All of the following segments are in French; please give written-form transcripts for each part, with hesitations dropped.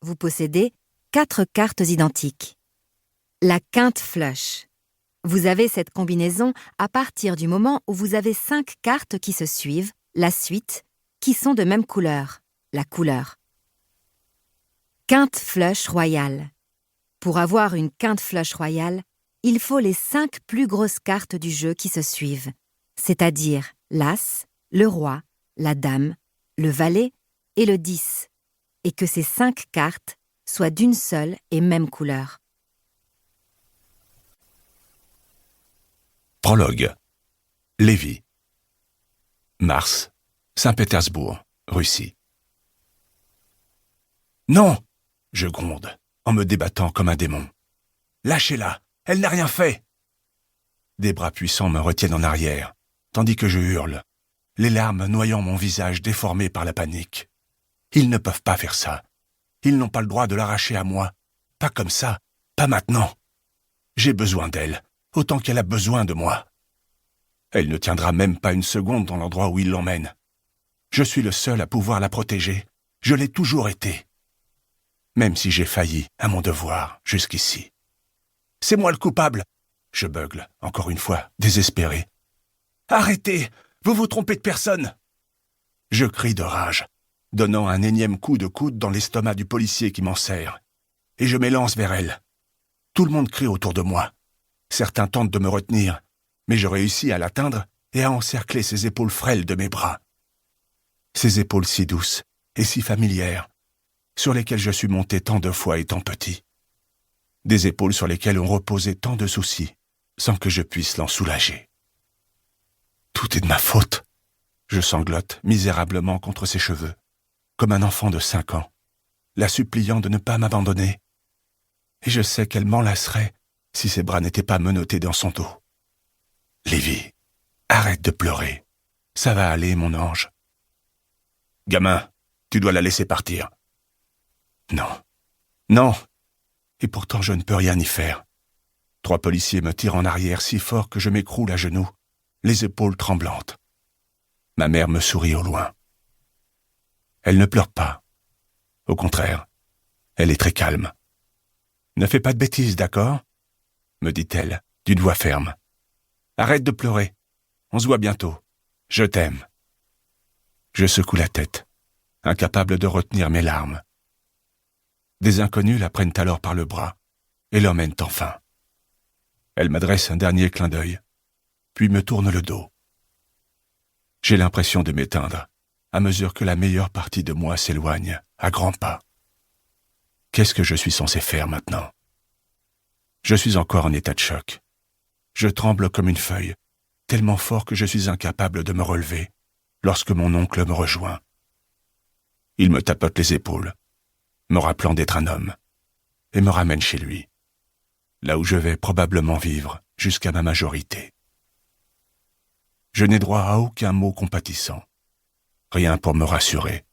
vous possédez 4 cartes identiques. La quinte flush. Vous avez cette combinaison à partir du moment où vous avez 5 cartes qui se suivent, la suite, qui sont de même couleur, la couleur. Quinte flush royale. Pour avoir une quinte flush royale, il faut les 5 plus grosses cartes du jeu qui se suivent, c'est-à-dire l'As, le Roi, la Dame, le Valet et le 10, et que ces 5 cartes soient d'une seule et même couleur. Prologue. Lévi. Mars, Saint-Pétersbourg, Russie. Non, je gronde, en me débattant comme un démon. Lâchez-la, elle n'a rien fait. Des bras puissants me retiennent en arrière, tandis que je hurle, les larmes noyant mon visage déformé par la panique. Ils ne peuvent pas faire ça. Ils n'ont pas le droit de l'arracher à moi. Pas comme ça, pas maintenant. J'ai besoin d'elle, autant qu'elle a besoin de moi. Elle ne tiendra même pas une seconde dans l'endroit où il l'emmène. Je suis le seul à pouvoir la protéger. Je l'ai toujours été. Même si j'ai failli à mon devoir jusqu'ici. C'est moi le coupable. Je beugle, encore une fois, désespéré. Arrêtez! Vous vous trompez de personne! Je crie de rage, donnant un énième coup de coude dans l'estomac du policier qui m'en serre. Et je m'élance vers elle. Tout le monde crie autour de moi. Certains tentent de me retenir, mais je réussis à l'atteindre et à encercler ses épaules frêles de mes bras. Ces épaules si douces et si familières, sur lesquelles je suis monté tant de fois étant petit. Des épaules sur lesquelles ont reposé tant de soucis, sans que je puisse l'en soulager. Tout est de ma faute. Je sanglote misérablement contre ses cheveux, comme un enfant de 5 ans, la suppliant de ne pas m'abandonner. Et je sais qu'elle m'enlacerait si ses bras n'étaient pas menottés dans son dos. Lévi, arrête de pleurer. Ça va aller, mon ange. Gamin, tu dois la laisser partir. Non, non. Et pourtant je ne peux rien y faire. 3 policiers me tirent en arrière si fort que je m'écroule à genoux, les épaules tremblantes. Ma mère me sourit au loin. Elle ne pleure pas. Au contraire, elle est très calme. Ne fais pas de bêtises, d'accord ? Me dit-elle, d'une voix ferme. Arrête de pleurer. On se voit bientôt. Je t'aime. Je secoue la tête, incapable de retenir mes larmes. Des inconnus la prennent alors par le bras et l'emmènent enfin. Elle m'adresse un dernier clin d'œil, puis me tourne le dos. J'ai l'impression de m'éteindre à mesure que la meilleure partie de moi s'éloigne à grands pas. Qu'est-ce que je suis censé faire maintenant ? Je suis encore en état de choc. Je tremble comme une feuille, tellement fort que je suis incapable de me relever lorsque mon oncle me rejoint. Il me tapote les épaules, me rappelant d'être un homme, et me ramène chez lui, là où je vais probablement vivre jusqu'à ma majorité. Je n'ai droit à aucun mot compatissant, rien pour me rassurer.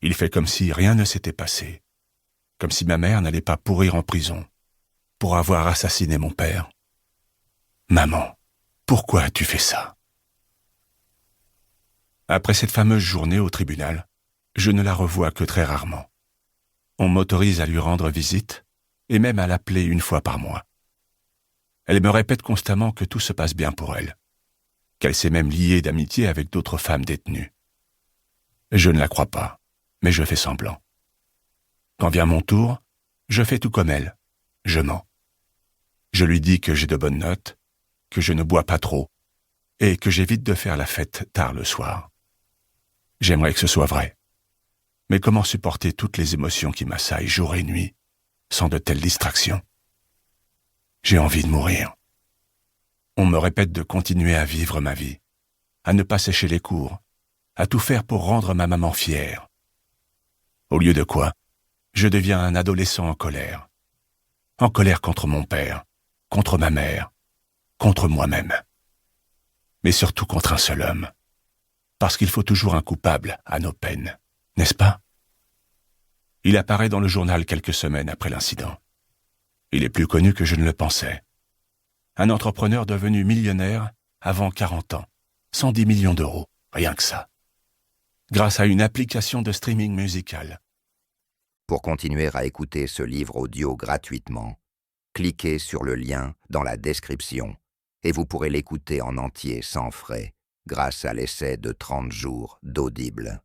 Il fait comme si rien ne s'était passé, comme si ma mère n'allait pas pourrir en prison pour avoir assassiné mon père. Maman, pourquoi as-tu fait ça ? Après cette fameuse journée au tribunal, je ne la revois que très rarement. On m'autorise à lui rendre visite et même à l'appeler une fois par mois. Elle me répète constamment que tout se passe bien pour elle, qu'elle s'est même liée d'amitié avec d'autres femmes détenues. Je ne la crois pas, mais je fais semblant. Quand vient mon tour, je fais tout comme elle, je mens. Je lui dis que j'ai de bonnes notes, que je ne bois pas trop, et que j'évite de faire la fête tard le soir. J'aimerais que ce soit vrai. Mais comment supporter toutes les émotions qui m'assaillent jour et nuit, sans de telles distractions ? J'ai envie de mourir. On me répète de continuer à vivre ma vie, à ne pas sécher les cours, à tout faire pour rendre ma maman fière. Au lieu de quoi, je deviens un adolescent en colère. En colère contre mon père, contre ma mère, contre moi-même. Mais surtout contre un seul homme. Parce qu'il faut toujours un coupable à nos peines, n'est-ce pas ? Il apparaît dans le journal quelques semaines après l'incident. Il est plus connu que je ne le pensais. Un entrepreneur devenu millionnaire avant 40 ans, 110 millions d'euros, rien que ça. Grâce à une application de streaming musical. Pour continuer à écouter ce livre audio gratuitement, cliquez sur le lien dans la description et vous pourrez l'écouter en entier sans frais grâce à l'essai de 30 jours d'Audible.